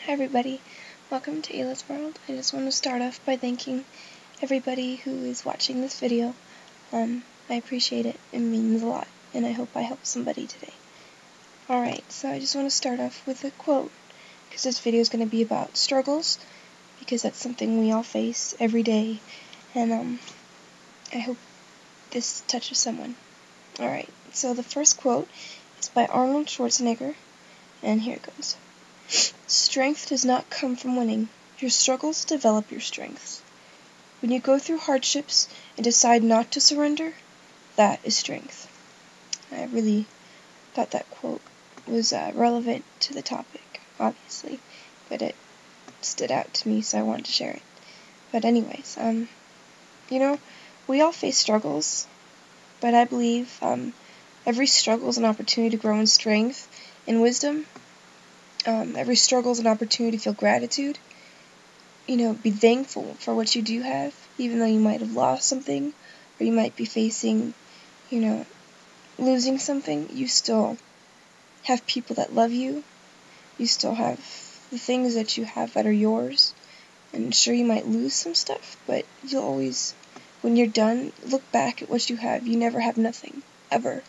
Hi everybody, welcome to Ayla's World. I just want to start off by thanking everybody who is watching this video. I appreciate it, it means a lot, and I hope I help somebody today. Alright, so I just want to start off with a quote, because this video is going to be about struggles, because that's something we all face every day, and I hope this touches someone. Alright, so the first quote is by Arnold Schwarzenegger, and here it goes. Strength does not come from winning. Your struggles develop your strengths. When you go through hardships and decide not to surrender, that is strength. I really thought that quote was relevant to the topic, obviously, but it stood out to me, so I wanted to share it. But anyways, we all face struggles, but I believe every struggle is an opportunity to grow in strength and wisdom. Every struggle is an opportunity to feel gratitude. Be thankful for what you do have, even though you might have lost something, or you might be facing, losing something. You still have people that love you. You still have the things that you have that are yours. And sure, you might lose some stuff, but you'll always, when you're done, look back at what you have. You never have nothing, ever.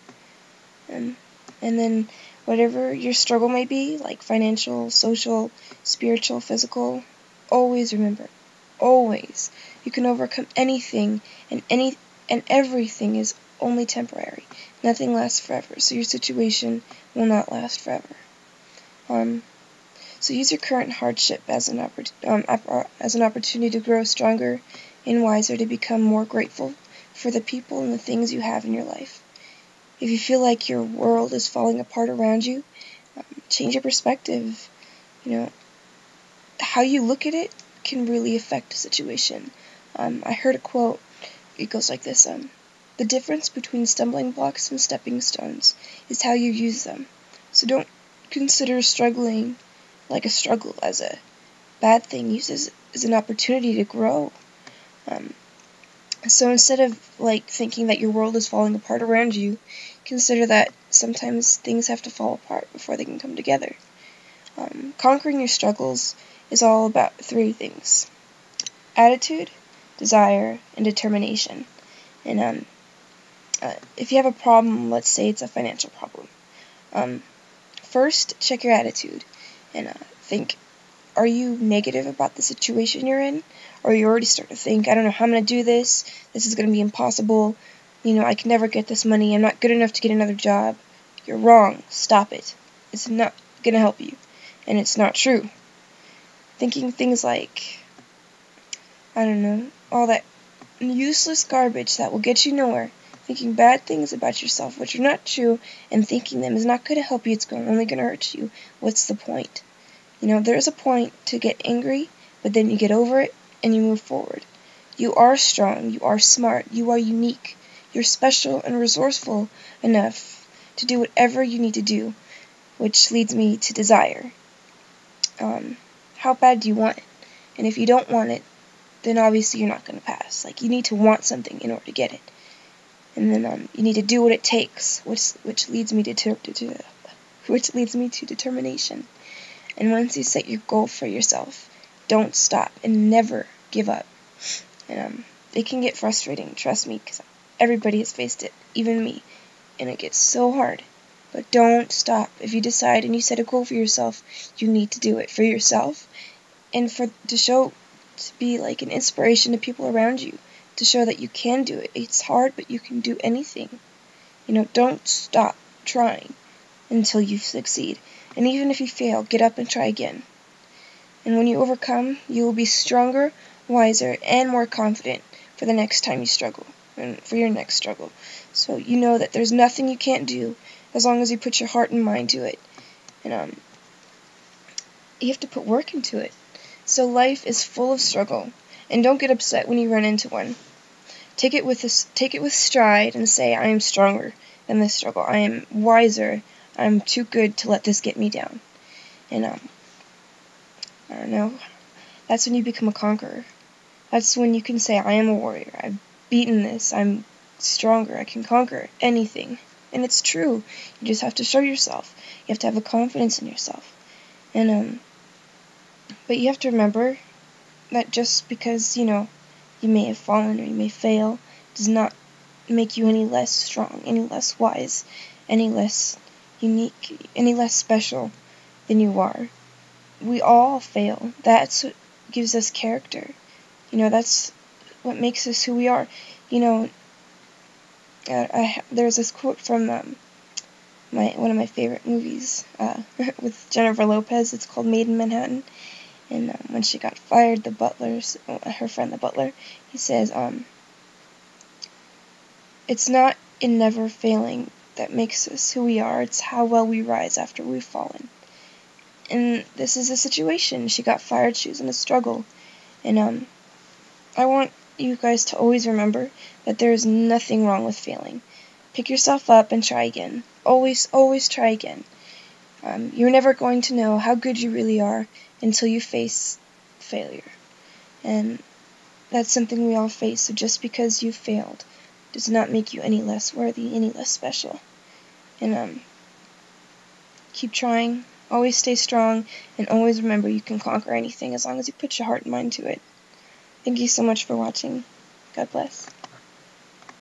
And then whatever your struggle may be, like financial, social, spiritual, physical, always remember, always, you can overcome anything, and everything is only temporary. Nothing lasts forever, so your situation will not last forever. So use your current hardship as an opportunity to grow stronger and wiser, to become more grateful for the people and the things you have in your life. If you feel like your world is falling apart around you, change your perspective. How you look at it can really affect a situation. I heard a quote, it goes like this, the difference between stumbling blocks and stepping stones is how you use them. So don't consider struggling like a struggle, as a bad thing. Use it as an opportunity to grow. So instead of thinking that your world is falling apart around you, consider that sometimes things have to fall apart before they can come together. Conquering your struggles is all about three things: attitude, desire, and determination. And if you have a problem, let's say it's a financial problem, first check your attitude and think, are you negative about the situation you're in? Or you already start to think, I don't know how I'm going to do this. This is going to be impossible. I can never get this money. I'm not good enough to get another job. You're wrong. Stop it. It's not going to help you. And it's not true. Thinking things like, I don't know, all that useless garbage that will get you nowhere. Thinking bad things about yourself, which are not true, and thinking them is not going to help you. It's only going to hurt you. What's the point? There's a point to get angry, but then you get over it and you move forward. You are strong, you are smart, you are unique, you're special and resourceful enough to do whatever you need to do, which leads me to desire. How bad do you want it? And if you don't want it, then obviously you're not going to pass. You need to want something in order to get it. And then you need to do what it takes, which leads me to determination. And once you set your goal for yourself, don't stop and never give up. And it can get frustrating, trust me, because everybody has faced it, even me. And it gets so hard. But don't stop. If you decide and you set a goal for yourself, you need to do it for yourself, and to be like an inspiration to people around you, to show that you can do it. It's hard, but you can do anything. Don't stop trying until you succeed. And even if you fail, get up and try again. And when you overcome, you will be stronger, wiser, and more confident for the next time you struggle, and for your next struggle. So you know that there's nothing you can't do as long as you put your heart and mind to it. And you have to put work into it. So life is full of struggle, and don't get upset when you run into one. Take it with stride and say, I am stronger than this struggle. I am wiser. I'm too good to let this get me down. And I don't know. That's when you become a conqueror. That's when you can say, I am a warrior. I've beaten this. I'm stronger. I can conquer anything. And it's true. You just have to show yourself. You have to have a confidence in yourself. And But you have to remember that just because, you may have fallen or you may fail, does not make you any less strong, any less wise, any less unique, any less special than you are. We all fail. That's what gives us character. That's what makes us who we are. There's this quote from one of my favorite movies with Jennifer Lopez. It's called Made in Manhattan. And when she got fired, her friend the butler, he says, it's not in never failing that makes us who we are, it's how well we rise after we've fallen. And this is a situation. She got fired, she was in a struggle. And I want you guys to always remember that there is nothing wrong with failing. Pick yourself up and try again. Always, always try again. You're never going to know how good you really are until you face failure. And that's something we all face, so just because you failed does not make you any less worthy, any less special. And keep trying, always stay strong, and always remember you can conquer anything as long as you put your heart and mind to it. Thank you so much for watching. God bless.